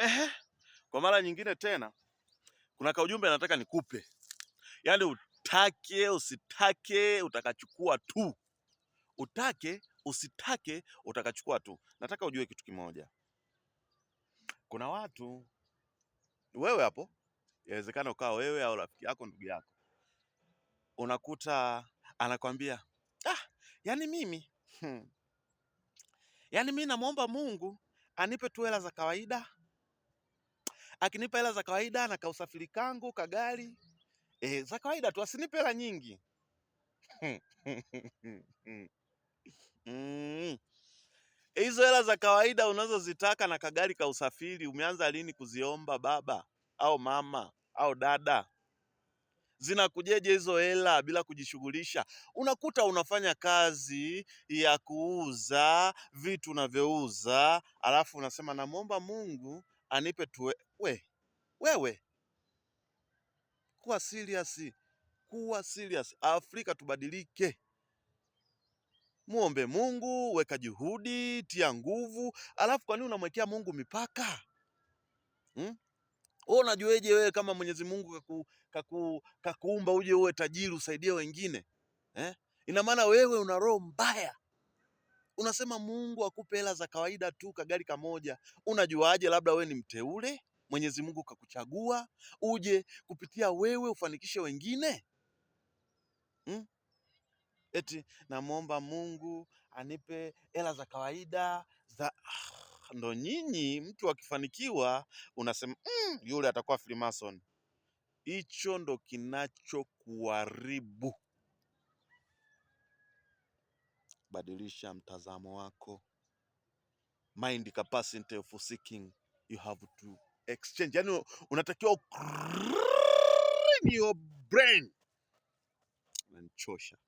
Ehe, kwa mara nyingine tena kuna kaujumbe nataka nikupe. Yaani utake usitake utakachukua tu. Utake usitake utakachukua tu. Nataka ujue kitu kimoja. Kuna watu, wewe hapo, yawezekana ukawa wewe au rafiki yako, ndugu yako, unakuta anakwambia, yani mimi yani mimi namuomba Mungu anipe tu hela za kawaida. Akinipa hela za kawaida na kausafiri kangu kagari, za kawaida tu, asinipe hela nyingi. Hizo hela za kawaida unazozitaka na kagari ka usafiri, umeanza lini kuziomba baba au mama au dada? Zinakujeje hizo hela bila kujishughulisha? Unakuta unafanya kazi ya kuuza vitu unavyouza, alafu unasema namuomba Mungu anipe tu. Wewe kuwa serious, kuwa serious. Afrika tubadilike. Muombe Mungu, weka juhudi, tia nguvu. Alafu kwa nini unamwekea Mungu mipaka? Wewe unajueje wewe kama Mwenyezi Mungu kakuumba uje uwe tajiri usaidie wengine? Ina maana wewe una roho mbaya. Unasema Mungu akupe hela za kawaida tu, kagari kamoja. Unajuaje labda wewe ni mteule? Mwenyezi Mungu kakuchagua uje kupitia wewe ufanikishe wengine? Eti namuomba Mungu anipe hela za kawaida za ndo nyinyi mtu akifanikiwa unasema yule atakuwa Freemason. Hicho ndo kinachokuharibu. Badilisha mtazamo wako. Mind capacity of seeking, you have to exchange. Yani unatakiwa your brain. Unanichosha.